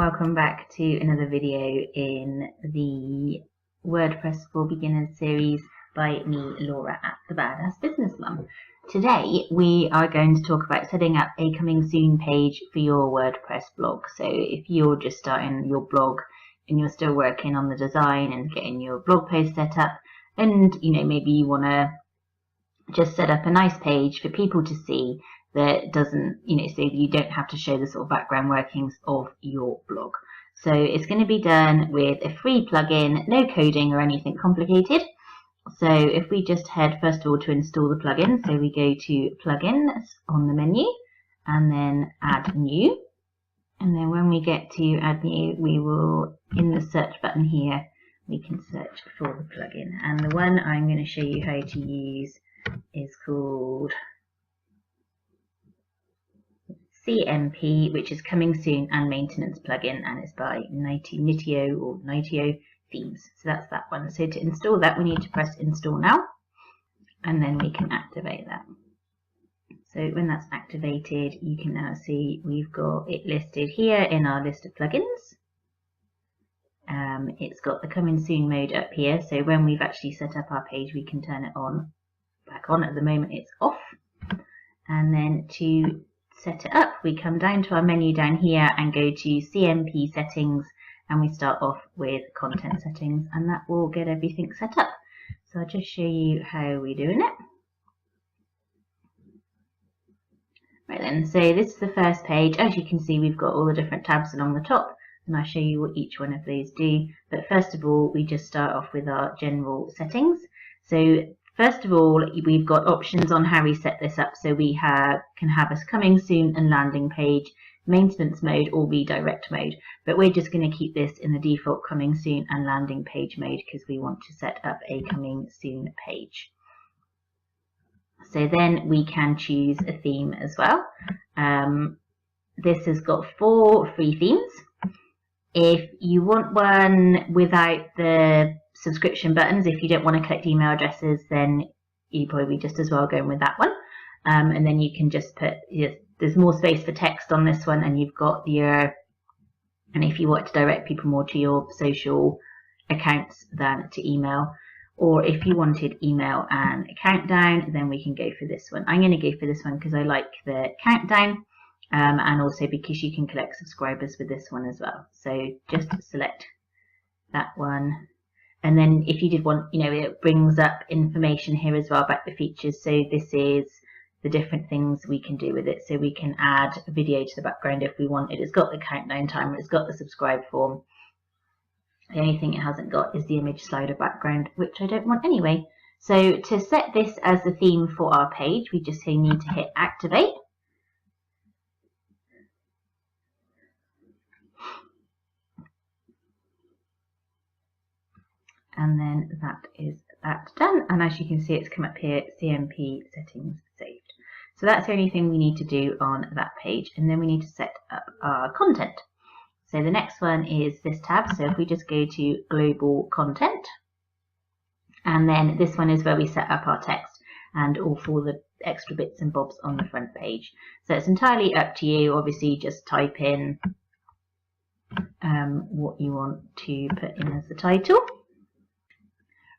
welcome back to another video in the WordPress for Beginners series by me, Laura at the Badass Business Mum. Today we are going to talk about setting up a coming soon page for your WordPress blog. So if you're just starting your blog and you're still working on the design and getting your blog post set up, and maybe you want to just set up a nice page for people to see that doesn't, so you don't have to show the sort of background workings of your blog. So it's going to be done with a free plugin, no coding or anything complicated. So if we just head first of all to install the plugin, so we go to plugins on the menu and then add new. And then when we get to add new, we will, in the search button here, we can search for the plugin. And the one I'm going to show you how to use is called CMP, which is Coming Soon and Maintenance Plugin, and it's by Nitio Themes. So that's that one. So to install that, we need to press Install Now, and then we can activate that. So when that's activated, you can now see we've got it listed here in our list of plugins. It's got the Coming Soon mode up here, so when we've actually set up our page, we can turn it on, back on. At the moment, it's off. And then to set it up, we come down to our menu down here and go to CMP settings, and we start off with content settings, and that will get everything set up. So I'll just show you how we're doing it. Right then, so this is the first page. As you can see, we've got all the different tabs along the top, and I'll show you what each one of those do. But first of all, we just start off with our general settings. So first of all, we've got options on how we set this up. So we can have a coming soon and landing page, maintenance mode, or redirect mode. But we're just going to keep this in the default coming soon and landing page mode because we want to set up a coming soon page. So then we can choose a theme as well. This has got 4 free themes. If you want one without the subscription buttons, if you don't want to collect email addresses, then you probably just as well going with that one. And then you can just put, there's more space for text on this one, and you've got your, and if you want to direct people more to your social accounts than to email, or if you wanted email and a countdown, then we can go for this one. I'm going to go for this one because I like the countdown, and also because you can collect subscribers with this one as well. So just select that one. And then if you did want, it brings up information here as well about the features. So this is the different things we can do with it. So we can add a video to the background if we wanted. It's got the countdown timer, it's got the subscribe form. The only thing it hasn't got is the image slider background, which I don't want anyway. So to set this as the theme for our page, we just need to hit activate. And then that is that done. And as you can see, it's come up here, CMP settings saved. So that's the only thing we need to do on that page. And then we need to set up our content. So the next one is this tab. So if we just go to global content, and then this one is where we set up our text and all 4 the extra bits and bobs on the front page. So it's entirely up to you. Obviously, just type in what you want to put in as the title.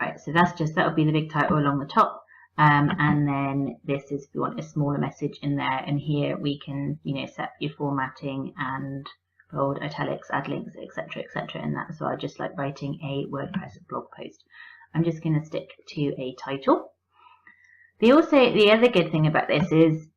Right, so that'll be the big title along the top, and then this is if you want a smaller message in there, and here we can set your formatting and bold, italics, add links, etc., in that as well, just like writing a WordPress blog post. I'm just going to stick to a title. The other good thing about this is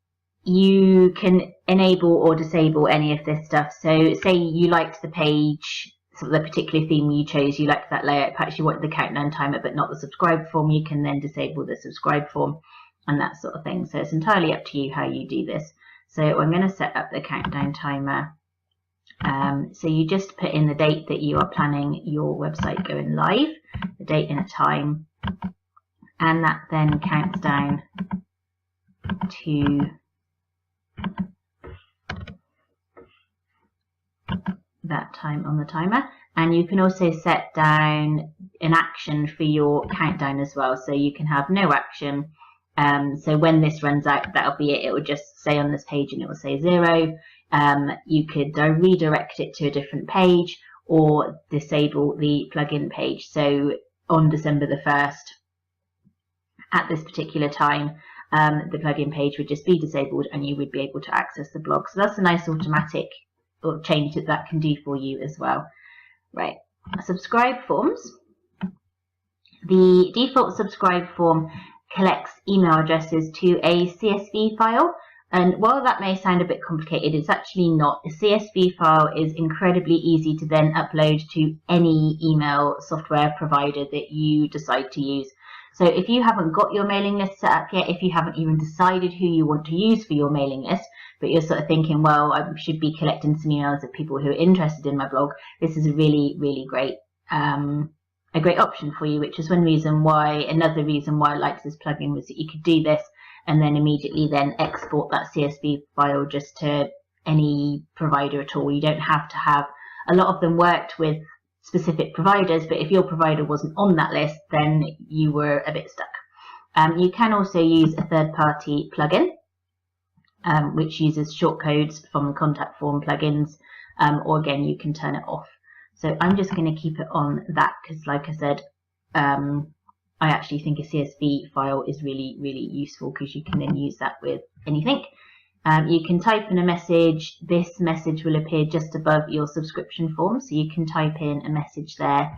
you can enable or disable any of this stuff. So say you liked the page, so the particular theme you chose, you liked that layout, perhaps you want the countdown timer but not the subscribe form, you can then disable the subscribe form and that sort of thing. So it's entirely up to you how you do this. So I'm going to set up the countdown timer. So you just put in the date that you are planning your website going live, the date and a time, and that then counts down to that time on the timer. And you can also set down an action for your countdown as well, so you can have no action. So when this runs out, that'll be it. It will just say on this page and it will say 0. You could redirect it to a different page or disable the plugin page. So on December the 1st, at this particular time, the plugin page would just be disabled and you would be able to access the blog. So that's a nice automatic change that can do for you as well. Right, subscribe forms. The default subscribe form collects email addresses to a CSV file. And while that may sound a bit complicated, it's actually not. A CSV file is incredibly easy to then upload to any email software provider that you decide to use. So if you haven't got your mailing list set up yet, if you haven't even decided who you want to use for your mailing list, but you're sort of thinking, well, I should be collecting some emails of people who are interested in my blog, this is a really, really great a great option for you, which is another reason why I liked this plugin was that you could do this and then immediately then export that CSV file just to any provider at all. You don't have to have, a lot of them worked with specific providers, but if your provider wasn't on that list, then you were a bit stuck. You can also use a third-party plugin, which uses shortcodes from the contact form plugins, or again, you can turn it off. So I'm just going to keep it on that because, like I said, I actually think a CSV file is really, really useful because you can then use that with anything. You can type in a message. This message will appear just above your subscription form, so you can type in a message there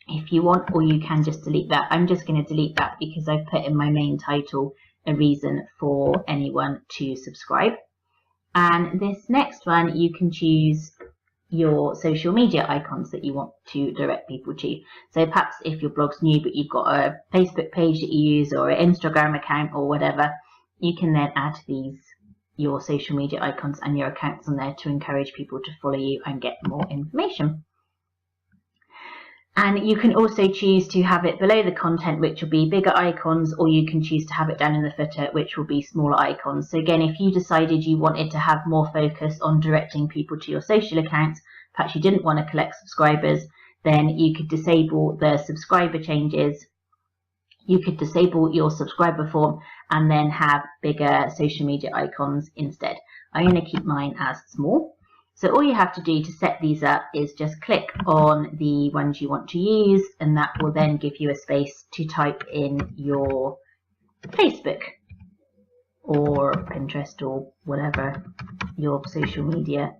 if you want, or you can just delete that. I'm just going to delete that because I've put in my main title a reason for anyone to subscribe. And this next one, you can choose your social media icons that you want to direct people to. So perhaps if your blog's new but you've got a Facebook page that you use or an Instagram account or whatever, you can then add your social media icons and your accounts on there to encourage people to follow you and get more information. And you can also choose to have it below the content, which will be bigger icons, or you can choose to have it down in the footer, which will be smaller icons. So again, if you decided you wanted to have more focus on directing people to your social accounts, perhaps you didn't want to collect subscribers, then you could disable the subscriber changes. You could disable your subscriber form and then have bigger social media icons instead. I'm going to keep mine as small. So all you have to do to set these up is just click on the ones you want to use, and that will then give you a space to type in your Facebook or Pinterest or whatever your social media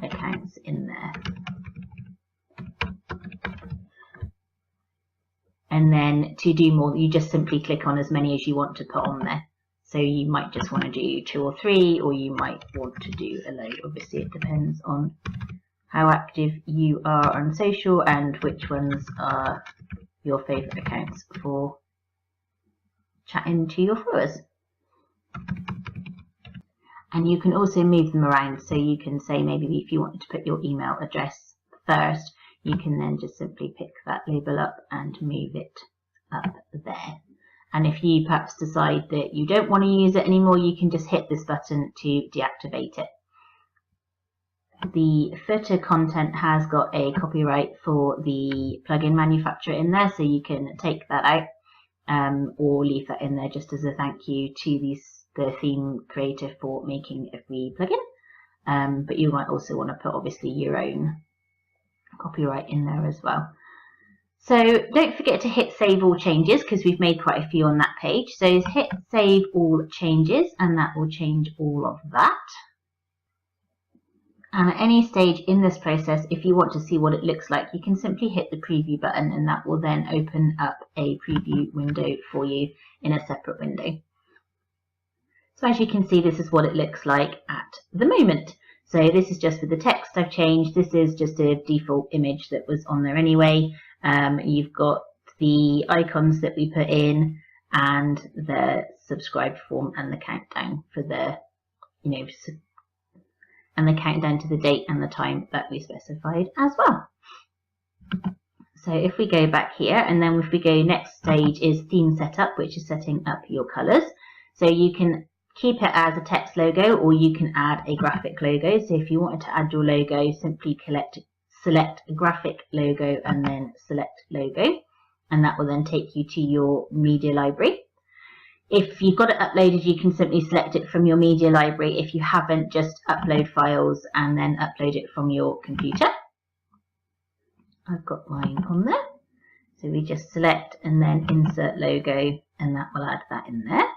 accounts in there. And then to do more, you just simply click on as many as you want to put on there. So you might just want to do 2 or 3, or you might want to do a load. Obviously, it depends on how active you are on social and which ones are your favourite accounts for chatting to your followers. And you can also move them around. So you can say maybe if you wanted to put your email address first, you can then just simply pick that label up and move it up there. And if you perhaps decide that you don't want to use it anymore, you can just hit this button to deactivate it. The footer content has got a copyright for the plugin manufacturer in there, so you can take that out or leave that in there just as a thank you to the theme creator for making a free plugin. But you might also want to put obviously your own copyright in there as well. So don't forget to hit save all changes because we've made quite a few on that page. So hit save all changes and that will change all of that. And at any stage in this process, if you want to see what it looks like, you can simply hit the preview button and that will then open up a preview window for you in a separate window. So as you can see, this is what it looks like at the moment. So this is just with the text I've changed. This is just a default image that was on there anyway. You've got the icons that we put in and the subscribe form and the countdown for the, and the countdown to the date and the time that we specified as well. So if we go back here and then if we go next stage is theme setup, which is setting up your colors. So you can keep it as a text logo or you can add a graphic logo. So if you wanted to add your logo, simply select graphic logo and then select logo, and that will then take you to your media library. If you've got it uploaded, you can simply select it from your media library. If you haven't, just upload files and then upload it from your computer. I've got mine on there. So we just select and then insert logo, and that will add that in there.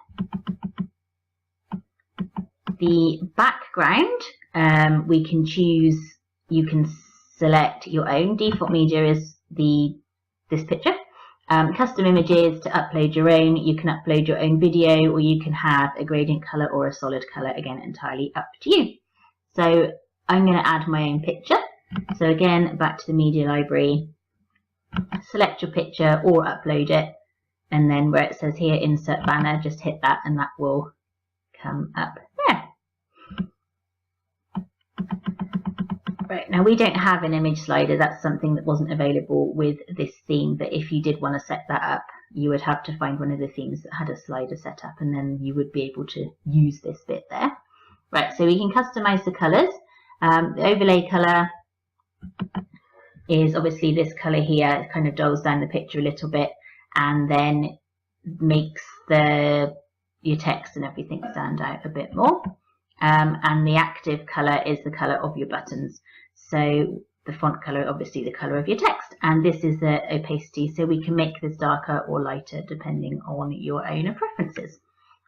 The background, we can choose, you can select your own. Default media is this picture. Custom images, to upload your own, you can upload your own video, or you can have a gradient color or a solid color, again entirely up to you. So I'm going to add my own picture. So again, back to the media library, select your picture or upload it, and then where it says here insert banner, just hit that and that will come up there. Right, now we don't have an image slider. That's something that wasn't available with this theme, but if you did want to set that up, you would have to find one of the themes that had a slider set up, and then you would be able to use this bit there. Right, so we can customize the colors. The overlay color is obviously this color here. It kind of dulls down the picture a little bit and then makes your text and everything stand out a bit more. And the active color is the color of your buttons. So the font color, obviously the color of your text, and this is the opacity, so we can make this darker or lighter depending on your own preferences.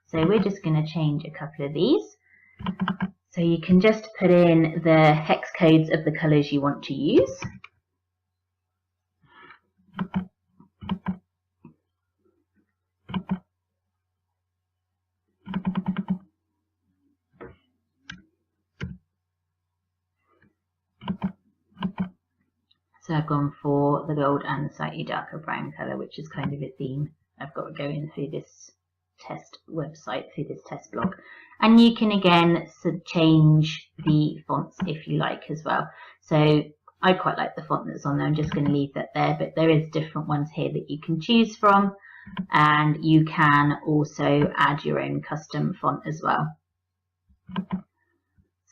So we're just going to change a couple of these. So you can just put in the hex codes of the colors you want to use. So I've gone for the gold and the slightly darker brown colour, which is kind of a theme I've got going through this test website, through this test blog. And you can again change the fonts if you like as well. So I quite like the font that's on there. I'm just going to leave that there, but there is different ones here that you can choose from. And you can also add your own custom font as well.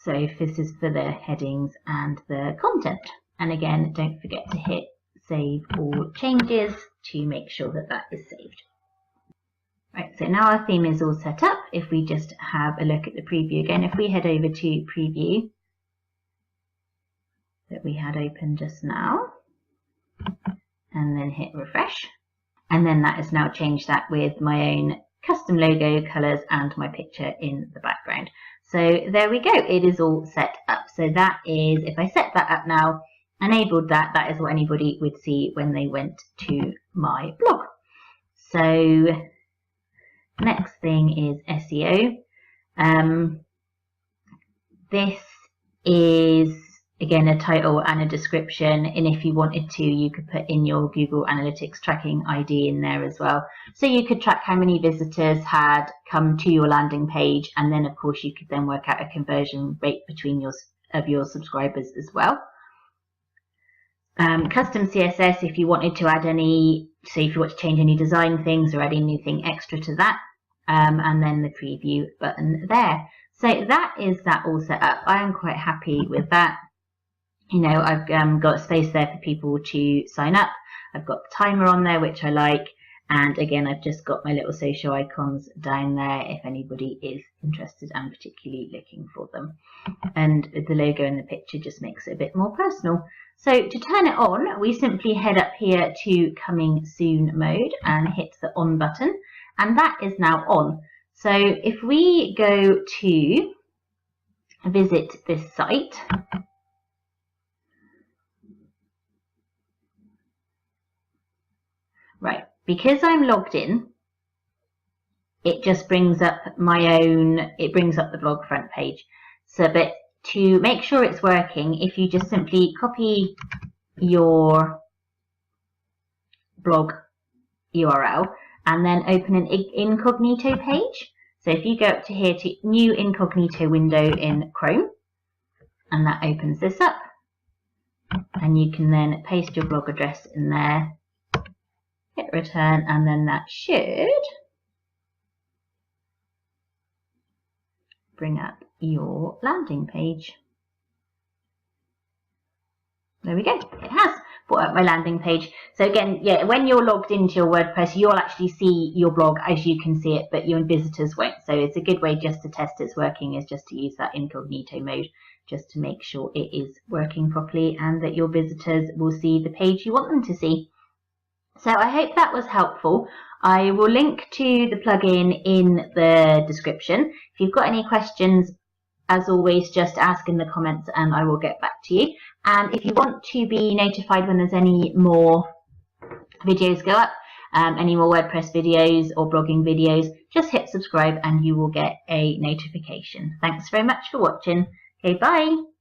So if this is for the headings and the content. And again, don't forget to hit save all changes to make sure that that is saved. Right, so now our theme is all set up. If we just have a look at the preview again, if we head over to preview that we had open just now, and then hit refresh, and then that has now changed that with my own custom logo, colors, and my picture in the background. So there we go, it is all set up. So that is, if I set that up now, enabled that, that is what anybody would see when they went to my blog. So next thing is SEO. This is again a title and a description, and if you wanted to, you could put in your Google Analytics tracking ID in there as well. So you could track how many visitors had come to your landing page, and then of course you could then work out a conversion rate between your subscribers as well. Custom CSS, if you wanted to add any, so if you want to change any design things or add anything extra to that, and then the preview button there. So that is that all set up. I am quite happy with that. You know, I've got space there for people to sign up. I've got the timer on there, which I like. And again, I've just got my little social icons down there if anybody is interested and particularly looking for them. And the logo in the picture just makes it a bit more personal. So to turn it on, we simply head up here to coming soon mode and hit the on button, and that is now on. So if we go to visit this site, right, because I'm logged in, it just brings up my own, it brings up the blog front page. So, but to make sure it's working, if you just simply copy your blog URL and then open an incognito page. So if you go up to here to new incognito window in Chrome, and that opens this up, and you can then paste your blog address in there, hit return, and then that should bring up your landing page. There we go, it has. my landing page. So again, yeah, when you're logged into your WordPress, you'll actually see your blog as you can see it, but your visitors won't. So it's a good way just to test it's working, is just to use that incognito mode, just to make sure it is working properly and that your visitors will see the page you want them to see. So I hope that was helpful. I will link to the plugin in the description. If you've got any questions, as always, just ask in the comments and I will get back to you. And if you want to be notified when there's any more videos go up, any more WordPress videos or blogging videos, just hit subscribe and you will get a notification. Thanks very much for watching. Okay, bye.